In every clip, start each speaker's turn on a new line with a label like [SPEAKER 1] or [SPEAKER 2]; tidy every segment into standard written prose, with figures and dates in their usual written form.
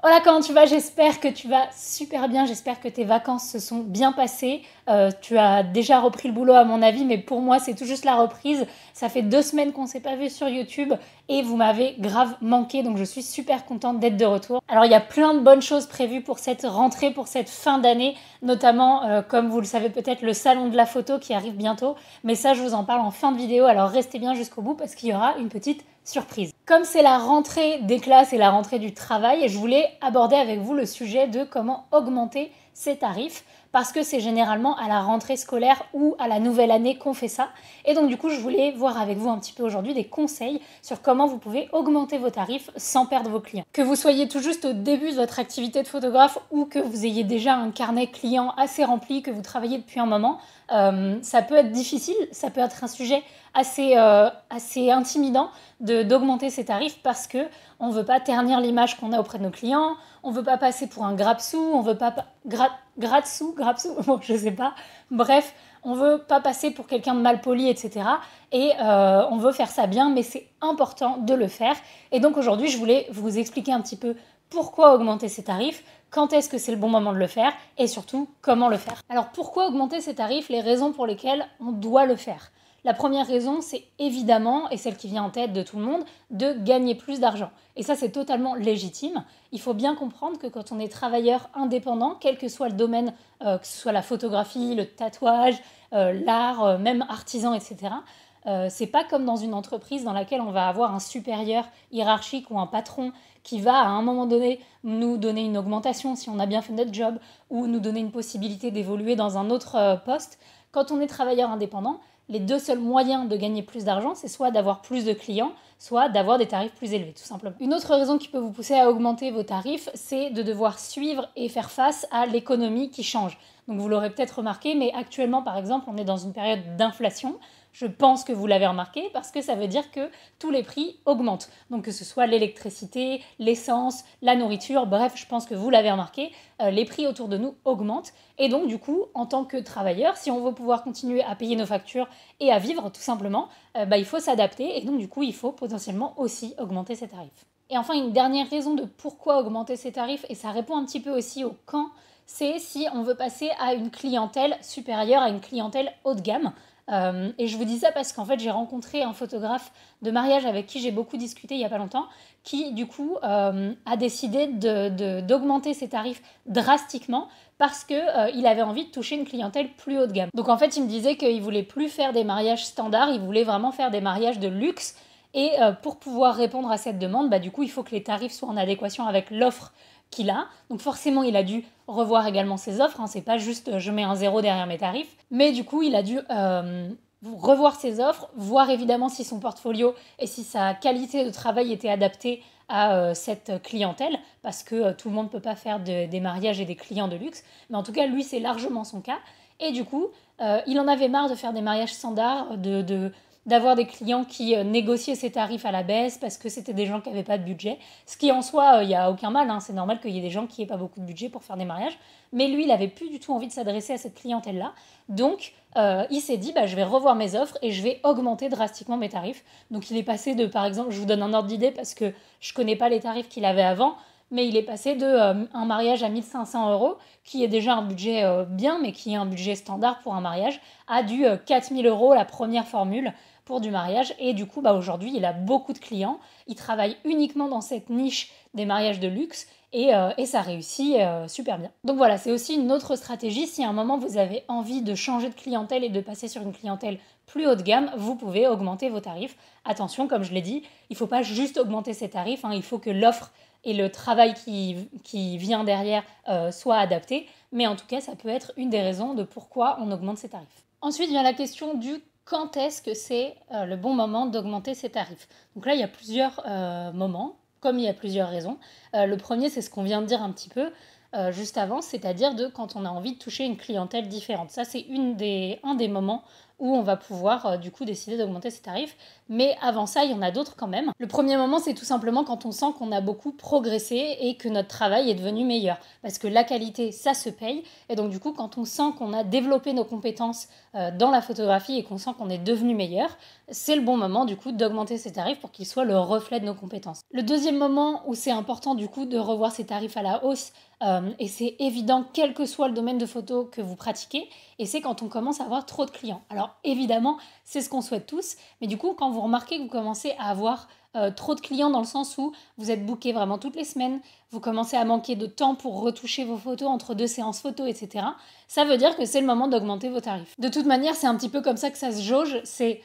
[SPEAKER 1] Hola, comment tu vas? J'espère que tu vas super bien, j'espère que tes vacances se sont bien passées. Tu as déjà repris le boulot à mon avis, mais pour moi c'est tout juste la reprise. Ça fait 2 semaines qu'on ne s'est pas vu sur YouTube et vous m'avez grave manqué, donc je suis super contente d'être de retour. Alors il y a plein de bonnes choses prévues pour cette rentrée, pour cette fin d'année, notamment comme vous le savez peut-être le salon de la photo qui arrive bientôt, mais ça je vous en parle en fin de vidéo, alors restez bien jusqu'au bout parce qu'il y aura une petite surprise. Comme c'est la rentrée des classes et la rentrée du travail, je voulais aborder avec vous le sujet de comment augmenter ses tarifs parce que c'est généralement à la rentrée scolaire ou à la nouvelle année qu'on fait ça. Et donc du coup, je voulais voir avec vous un petit peu aujourd'hui des conseils sur comment vous pouvez augmenter vos tarifs sans perdre vos clients. Que vous soyez tout juste au début de votre activité de photographe ou que vous ayez déjà un carnet client assez rempli, que vous travaillez depuis un moment, ça peut être difficile, ça peut être un sujet assez intimidant d'augmenter ses tarifs parce que on ne veut pas ternir l'image qu'on a auprès de nos clients, on ne veut pas passer pour un gratte-sous, on veut pas gratte-sous, bon, je sais pas. Bref, on veut pas passer pour quelqu'un de mal poli, etc. Et on veut faire ça bien, mais c'est important de le faire. Et donc aujourd'hui, je voulais vous expliquer un petit peu pourquoi augmenter ses tarifs, quand est-ce que c'est le bon moment de le faire et surtout comment le faire. Alors pourquoi augmenter ses tarifs, les raisons pour lesquelles on doit le faire. La première raison, c'est évidemment, et celle qui vient en tête de tout le monde, de gagner plus d'argent. Et ça, c'est totalement légitime. Il faut bien comprendre que quand on est travailleur indépendant, quel que soit le domaine, que ce soit la photographie, le tatouage, l'art, même artisan, etc., c'est pas comme dans une entreprise dans laquelle on va avoir un supérieur hiérarchique ou un patron qui va à un moment donné nous donner une augmentation si on a bien fait notre job ou nous donner une possibilité d'évoluer dans un autre poste. Quand on est travailleur indépendant, les deux seuls moyens de gagner plus d'argent, c'est soit d'avoir plus de clients, soit d'avoir des tarifs plus élevés, tout simplement. Une autre raison qui peut vous pousser à augmenter vos tarifs, c'est de devoir suivre et faire face à l'économie qui change. Donc vous l'aurez peut-être remarqué, mais actuellement, par exemple, on est dans une période d'inflation. Je pense que vous l'avez remarqué parce que ça veut dire que tous les prix augmentent. Donc que ce soit l'électricité, l'essence, la nourriture, bref, je pense que vous l'avez remarqué, les prix autour de nous augmentent. Et donc du coup, en tant que travailleur, si on veut pouvoir continuer à payer nos factures et à vivre tout simplement, il faut s'adapter et donc du coup, il faut potentiellement aussi augmenter ses tarifs. Et enfin, une dernière raison de pourquoi augmenter ses tarifs, et ça répond un petit peu aussi au quand, c'est si on veut passer à une clientèle supérieure, à une clientèle haut de gamme. Et je vous dis ça parce qu'en fait, j'ai rencontré un photographe de mariage avec qui j'ai beaucoup discuté il n'y a pas longtemps, qui du coup a décidé d'augmenter ses tarifs drastiquement parce qu'il avait envie de toucher une clientèle plus haut de gamme. Donc en fait, il me disait qu'il voulait plus faire des mariages standards, il voulait vraiment faire des mariages de luxe. Et pour pouvoir répondre à cette demande, du coup, il faut que les tarifs soient en adéquation avec l'offre qu'il a. Donc forcément, il a dû revoir également ses offres. C'est pas juste je mets un zéro derrière mes tarifs. Mais du coup, il a dû revoir ses offres, voir évidemment si son portfolio et si sa qualité de travail était adaptée à cette clientèle, parce que tout le monde ne peut pas faire des mariages et des clients de luxe. Mais en tout cas, lui, c'est largement son cas. Et du coup, il en avait marre de faire des mariages standards, d'avoir des clients qui négociaient ses tarifs à la baisse parce que c'était des gens qui n'avaient pas de budget. Ce qui en soi, il n'y a aucun mal, c'est normal qu'il y ait des gens qui n'aient pas beaucoup de budget pour faire des mariages. Mais lui, il n'avait plus du tout envie de s'adresser à cette clientèle-là. Donc, il s'est dit, je vais revoir mes offres et je vais augmenter drastiquement mes tarifs. Donc, il est passé de, par exemple, je vous donne un ordre d'idée parce que je ne connais pas les tarifs qu'il avait avant, mais il est passé de un mariage à 1500 euros, qui est déjà un budget bien, mais qui est un budget standard pour un mariage, à du 4000 euros la première formule pour du mariage. Et du coup, aujourd'hui, il a beaucoup de clients. Il travaille uniquement dans cette niche des mariages de luxe et ça réussit super bien. Donc voilà, c'est aussi une autre stratégie. Si à un moment, vous avez envie de changer de clientèle et de passer sur une clientèle plus haut de gamme, vous pouvez augmenter vos tarifs. Attention, comme je l'ai dit, il ne faut pas juste augmenter ses tarifs, il faut que l'offre et le travail qui vient derrière soit adapté. Mais en tout cas, ça peut être une des raisons de pourquoi on augmente ses tarifs. Ensuite vient la question du quand est-ce que c'est le bon moment d'augmenter ses tarifs. Donc là, il y a plusieurs moments, comme il y a plusieurs raisons. Le premier, c'est ce qu'on vient de dire un petit peu juste avant, c'est-à-dire quand on a envie de toucher une clientèle différente. Ça, c'est un des moments où on va pouvoir du coup décider d'augmenter ses tarifs. Mais avant ça, il y en a d'autres quand même. Le premier moment, c'est tout simplement quand on sent qu'on a beaucoup progressé et que notre travail est devenu meilleur. Parce que la qualité, ça se paye. Et donc du coup, quand on sent qu'on a développé nos compétences dans la photographie et qu'on sent qu'on est devenu meilleur, c'est le bon moment du coup d'augmenter ses tarifs pour qu'ils soient le reflet de nos compétences. Le deuxième moment où c'est important du coup de revoir ses tarifs à la hausse, et c'est évident quel que soit le domaine de photo que vous pratiquez, et c'est quand on commence à avoir trop de clients. Alors évidemment, c'est ce qu'on souhaite tous, mais du coup, quand vous remarquez que vous commencez à avoir trop de clients dans le sens où vous êtes booké vraiment toutes les semaines, vous commencez à manquer de temps pour retoucher vos photos entre 2 séances photos, etc., ça veut dire que c'est le moment d'augmenter vos tarifs. De toute manière, c'est un petit peu comme ça que ça se jauge, c'est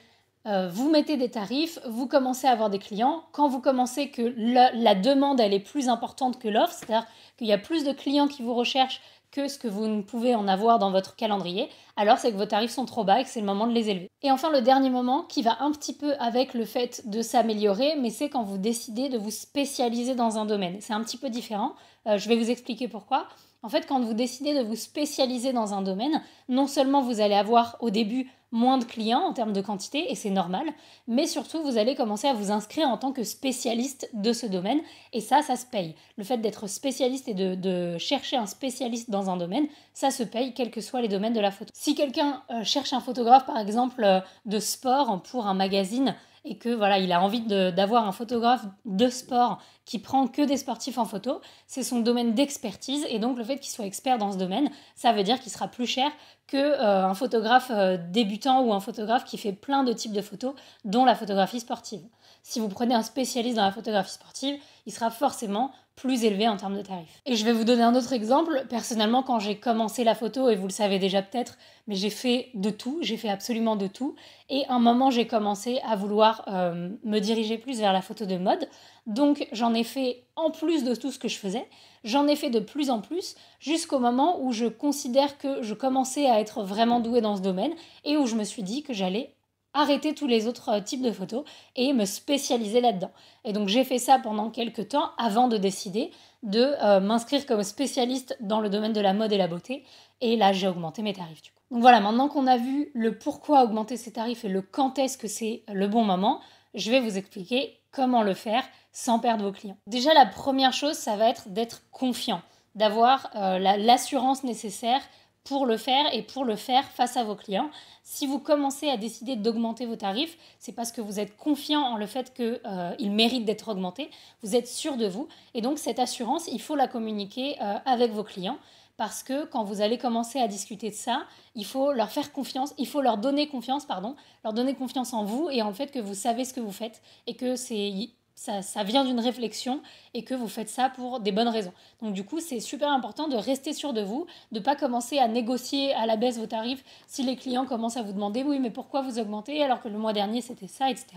[SPEAKER 1] vous mettez des tarifs, vous commencez à avoir des clients. Quand vous commencez que la demande elle est plus importante que l'offre, c'est-à-dire qu'il y a plus de clients qui vous recherchent que ce que vous ne pouvez en avoir dans votre calendrier, alors c'est que vos tarifs sont trop bas et que c'est le moment de les élever. Et enfin, le dernier moment qui va un petit peu avec le fait de s'améliorer, mais c'est quand vous décidez de vous spécialiser dans un domaine. C'est un petit peu différent, je vais vous expliquer pourquoi. En fait, quand vous décidez de vous spécialiser dans un domaine, non seulement vous allez avoir au début moins de clients en termes de quantité, et c'est normal, mais surtout vous allez commencer à vous inscrire en tant que spécialiste de ce domaine, et ça se paye. Le fait d'être spécialiste et de chercher un spécialiste dans un domaine, ça se paye quels que soient les domaines de la photo. Si quelqu'un cherche un photographe par exemple de sport pour un magazine, et que voilà, il a envie d'avoir un photographe de sport qui prend que des sportifs en photo, c'est son domaine d'expertise, et donc le fait qu'il soit expert dans ce domaine, ça veut dire qu'il sera plus cher qu'un photographe débutant ou un photographe qui fait plein de types de photos, dont la photographie sportive. Si vous prenez un spécialiste dans la photographie sportive, il sera forcément plus élevé en termes de tarifs. Et je vais vous donner un autre exemple. Personnellement, quand j'ai commencé la photo, et vous le savez déjà peut-être, mais j'ai fait de tout, j'ai fait absolument de tout. Et à un moment, j'ai commencé à vouloir me diriger plus vers la photo de mode. Donc j'en ai fait en plus de tout ce que je faisais, j'en ai fait de plus en plus jusqu'au moment où je considère que je commençais à être vraiment douée dans ce domaine et où je me suis dit que j'allais arrêter tous les autres types de photos et me spécialiser là-dedans. Et donc j'ai fait ça pendant quelques temps avant de décider de m'inscrire comme spécialiste dans le domaine de la mode et la beauté. Et là, j'ai augmenté mes tarifs du coup. Donc voilà, maintenant qu'on a vu le pourquoi augmenter ses tarifs et le quand est-ce que c'est le bon moment, je vais vous expliquer comment le faire sans perdre vos clients. Déjà, la première chose, ça va être d'être confiant, d'avoir l'assurance nécessaire pour le faire et pour le faire face à vos clients. Si vous commencez à décider d'augmenter vos tarifs, c'est parce que vous êtes confiant en le fait qu'ils méritent d'être augmentés, vous êtes sûr de vous, et donc cette assurance, il faut la communiquer avec vos clients. Parce que quand vous allez commencer à discuter de ça, il faut leur faire confiance, il faut leur donner confiance, leur donner confiance en vous et en le fait que vous savez ce que vous faites et que ça vient d'une réflexion et que vous faites ça pour des bonnes raisons. Donc du coup, c'est super important de rester sûr de vous, de ne pas commencer à négocier à la baisse vos tarifs si les clients commencent à vous demander « oui, mais pourquoi vous augmentez alors que le mois dernier c'était ça, etc. »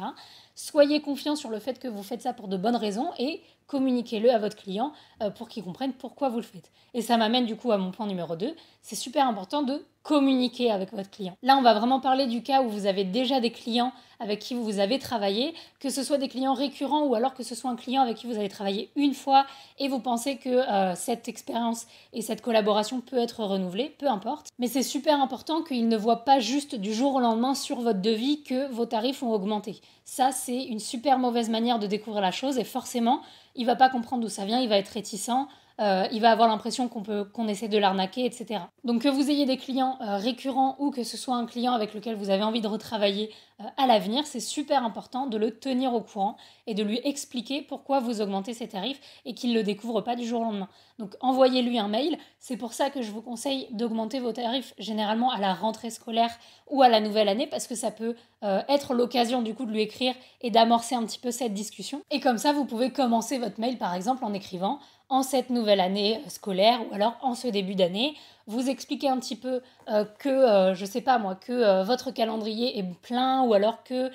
[SPEAKER 1] Soyez confiant sur le fait que vous faites ça pour de bonnes raisons et communiquez-le à votre client pour qu'il comprenne pourquoi vous le faites. Et ça m'amène du coup à mon point numéro 2, c'est super important de communiquer avec votre client. Là, on va vraiment parler du cas où vous avez déjà des clients avec qui vous avez travaillé, que ce soit des clients récurrents ou alors que ce soit un client avec qui vous avez travaillé une fois et vous pensez que cette expérience et cette collaboration peut être renouvelée, peu importe. Mais c'est super important qu'il ne voit pas juste du jour au lendemain sur votre devis que vos tarifs ont augmenté. Ça, c'est une super mauvaise manière de découvrir la chose et forcément, il va pas comprendre d'où ça vient, il va être réticent, il va avoir l'impression qu'on essaie de l'arnaquer, etc. Donc que vous ayez des clients récurrents ou que ce soit un client avec lequel vous avez envie de retravailler à l'avenir, c'est super important de le tenir au courant et de lui expliquer pourquoi vous augmentez ses tarifs et qu'il ne le découvre pas du jour au lendemain. Donc envoyez-lui un mail, c'est pour ça que je vous conseille d'augmenter vos tarifs généralement à la rentrée scolaire ou à la nouvelle année parce que ça peut être l'occasion du coup de lui écrire et d'amorcer un petit peu cette discussion. Et comme ça, vous pouvez commencer votre mail par exemple en écrivant en cette nouvelle année scolaire ou alors en ce début d'année, vous expliquez un petit peu je sais pas moi, que votre calendrier est plein ou alors que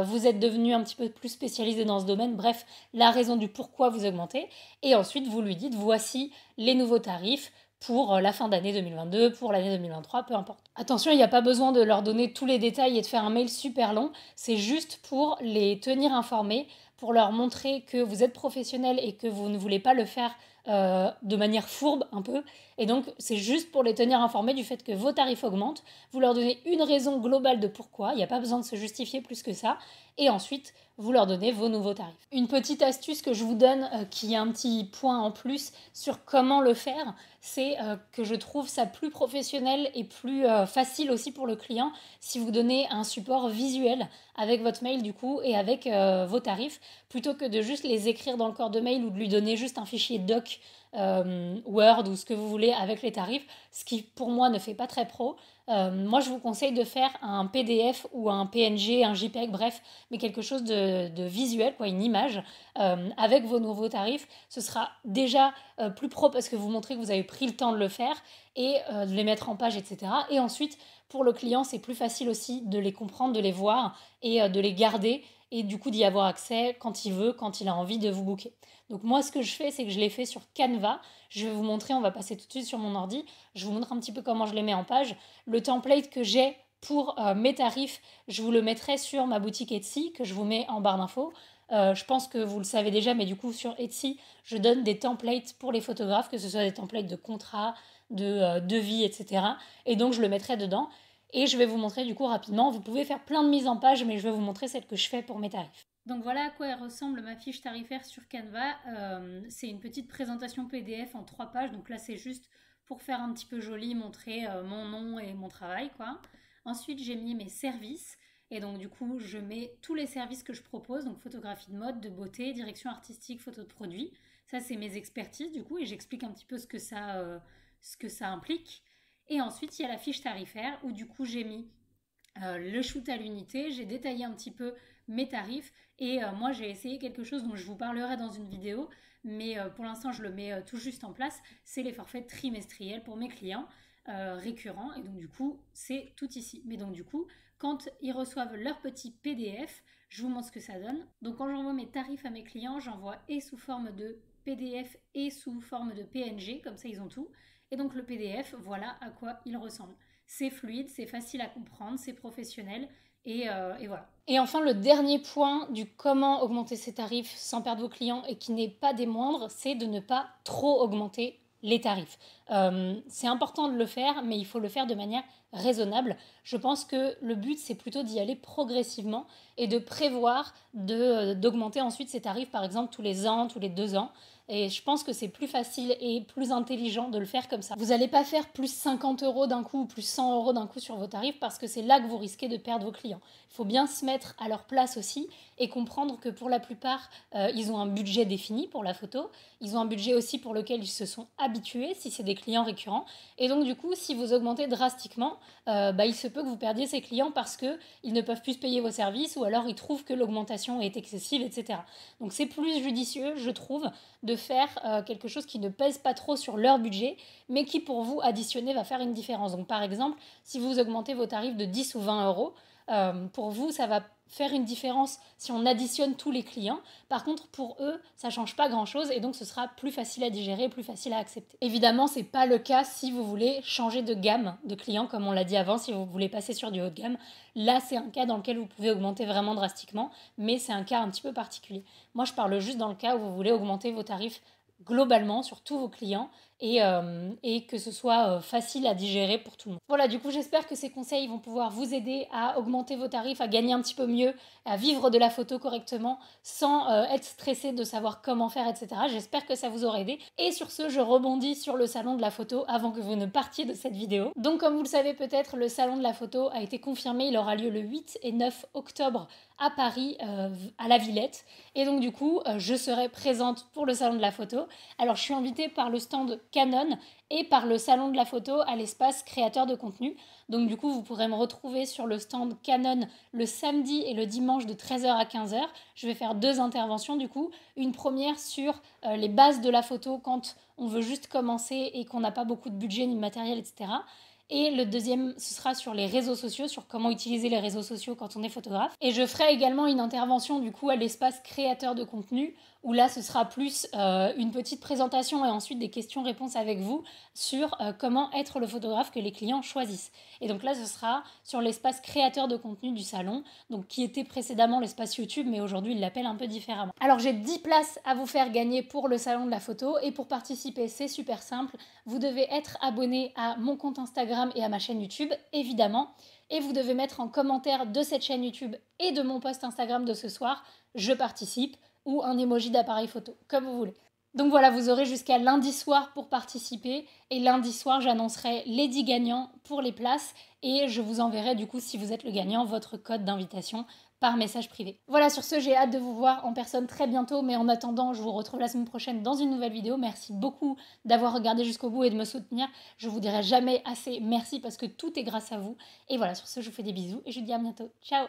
[SPEAKER 1] vous êtes devenu un petit peu plus spécialisé dans ce domaine, bref, la raison du pourquoi vous augmentez. Et ensuite, vous lui dites, voici les nouveaux tarifs pour la fin d'année 2022, pour l'année 2023, peu importe. Attention, il n'y a pas besoin de leur donner tous les détails et de faire un mail super long, c'est juste pour les tenir informés, pour leur montrer que vous êtes professionnel et que vous ne voulez pas le faire de manière fourbe un peu. Et donc, c'est juste pour les tenir informés du fait que vos tarifs augmentent. Vous leur donnez une raison globale de pourquoi. Il n'y a pas besoin de se justifier plus que ça. Et ensuite, vous leur donnez vos nouveaux tarifs. Une petite astuce que je vous donne, qui est un petit point en plus sur comment le faire, c'est que je trouve ça plus professionnel et plus facile aussi pour le client si vous donnez un support visuel avec votre mail du coup et avec vos tarifs, plutôt que de juste les écrire dans le corps de mail ou de lui donner juste un fichier doc Word ou ce que vous voulez avec les tarifs, ce qui pour moi ne fait pas très pro. Moi je vous conseille de faire un PDF ou un PNG, un JPEG, bref, mais quelque chose de visuel, quoi, une image avec vos nouveaux tarifs. Ce sera déjà plus pro parce que vous montrez que vous avez pris le temps de le faire et de les mettre en page, etc. Et ensuite, pour le client, c'est plus facile aussi de les comprendre, de les voir et de les garder et du coup d'y avoir accès quand il veut, quand il a envie de vous booker. Donc moi, ce que je fais, c'est que je les fais sur Canva. Je vais vous montrer, on va passer tout de suite sur mon ordi. Je vous montre un petit peu comment je les mets en page. Le template que j'ai pour mes tarifs, je vous le mettrai sur ma boutique Etsy que je vous mets en barre d'infos. Je pense que vous le savez déjà, mais du coup sur Etsy, je donne des templates pour les photographes, que ce soit des templates de contrat, de devis, etc. Et donc je le mettrai dedans. Et je vais vous montrer du coup rapidement. Vous pouvez faire plein de mises en page, mais je vais vous montrer celle que je fais pour mes tarifs. Donc voilà à quoi elle ressemble ma fiche tarifaire sur Canva. C'est une petite présentation PDF en 3 pages. Donc là c'est juste pour faire un petit peu joli, montrer mon nom et mon travail, quoi. Ensuite j'ai mis mes services. Et donc du coup je mets tous les services que je propose. Donc photographie de mode, de beauté, direction artistique, photo de produit. Ça c'est mes expertises du coup et j'explique un petit peu ce que ça implique. Et ensuite, il y a la fiche tarifaire où du coup j'ai mis le shoot à l'unité, j'ai détaillé un petit peu mes tarifs et moi j'ai essayé quelque chose dont je vous parlerai dans une vidéo, mais pour l'instant je le mets tout juste en place, c'est les forfaits trimestriels pour mes clients récurrents et donc du coup c'est tout ici. Mais donc du coup quand ils reçoivent leur petit PDF, je vous montre ce que ça donne. Donc quand j'envoie mes tarifs à mes clients, j'envoie et sous forme de PDF et sous forme de PNG, comme ça ils ont tout. Et donc le PDF, voilà à quoi il ressemble. C'est fluide, c'est facile à comprendre, c'est professionnel et voilà. Et enfin, le dernier point du comment augmenter ses tarifs sans perdre vos clients et qui n'est pas des moindres, c'est de ne pas trop augmenter les tarifs. C'est important de le faire, mais il faut le faire de manière raisonnable. Je pense que le but, c'est plutôt d'y aller progressivement et de prévoir d'augmenter ensuite ses tarifs, par exemple, tous les ans, tous les 2 ans. Et je pense que c'est plus facile et plus intelligent de le faire comme ça. Vous n'allez pas faire plus 50 euros d'un coup ou plus 100 euros d'un coup sur vos tarifs parce que c'est là que vous risquez de perdre vos clients. Il faut bien se mettre à leur place aussi et comprendre que pour la plupart, ils ont un budget défini pour la photo. Ils ont un budget aussi pour lequel ils se sont habitués si c'est des clients récurrents. Et donc du coup, si vous augmentez drastiquement, il se peut que vous perdiez ces clients parce qu'ils ne peuvent plus payer vos services ou alors ils trouvent que l'augmentation est excessive, etc. Donc c'est plus judicieux, je trouve, de faire quelque chose qui ne pèse pas trop sur leur budget, mais qui pour vous, additionné, va faire une différence. Donc par exemple, si vous augmentez vos tarifs de 10 ou 20 euros, pour vous, ça va faire une différence si on additionne tous les clients. Par contre, pour eux, ça change pas grand-chose et donc ce sera plus facile à digérer, plus facile à accepter. Évidemment, c'est pas le cas si vous voulez changer de gamme de clients, comme on l'a dit avant, si vous voulez passer sur du haut de gamme. Là, c'est un cas dans lequel vous pouvez augmenter vraiment drastiquement, mais c'est un cas un petit peu particulier. Moi, je parle juste dans le cas où vous voulez augmenter vos tarifs globalement sur tous vos clients et que ce soit facile à digérer pour tout le monde. Voilà, du coup, j'espère que ces conseils vont pouvoir vous aider à augmenter vos tarifs, à gagner un petit peu mieux, à vivre de la photo correctement sans être stressé de savoir comment faire, etc. J'espère que ça vous aura aidé. Et sur ce, je rebondis sur le salon de la photo avant que vous ne partiez de cette vidéo. Donc, comme vous le savez peut-être, le salon de la photo a été confirmé. Il aura lieu le 8 et 9 octobre à Paris, à la Villette. Et donc, du coup, je serai présente pour le salon de la photo. Alors, je suis invitée par le stand Canon et par le salon de la photo à l'espace créateur de contenu. Donc du coup, vous pourrez me retrouver sur le stand Canon le samedi et le dimanche de 13h à 15h. Je vais faire 2 interventions du coup. Une première sur les bases de la photo quand on veut juste commencer et qu'on n'a pas beaucoup de budget ni de matériel, etc. Et le deuxième, ce sera sur les réseaux sociaux, sur comment utiliser les réseaux sociaux quand on est photographe. Et je ferai également une intervention du coup à l'espace créateur de contenu où là ce sera plus une petite présentation et ensuite des questions-réponses avec vous sur comment être le photographe que les clients choisissent. Et donc là ce sera sur l'espace créateur de contenu du salon, donc qui était précédemment l'espace YouTube, mais aujourd'hui il l'appelle un peu différemment. Alors j'ai 10 places à vous faire gagner pour le salon de la photo, et pour participer c'est super simple, vous devez être abonné à mon compte Instagram et à ma chaîne YouTube, évidemment, et vous devez mettre en commentaire de cette chaîne YouTube et de mon post Instagram de ce soir « Je participe » ou un emoji d'appareil photo, comme vous voulez. Donc voilà, vous aurez jusqu'à lundi soir pour participer, et lundi soir j'annoncerai les 10 gagnants pour les places, et je vous enverrai du coup, si vous êtes le gagnant, votre code d'invitation par message privé. Voilà, sur ce, j'ai hâte de vous voir en personne très bientôt, mais en attendant, je vous retrouve la semaine prochaine dans une nouvelle vidéo. Merci beaucoup d'avoir regardé jusqu'au bout et de me soutenir. Je vous dirai jamais assez merci parce que tout est grâce à vous. Et voilà, sur ce, je vous fais des bisous et je vous dis à bientôt. Ciao!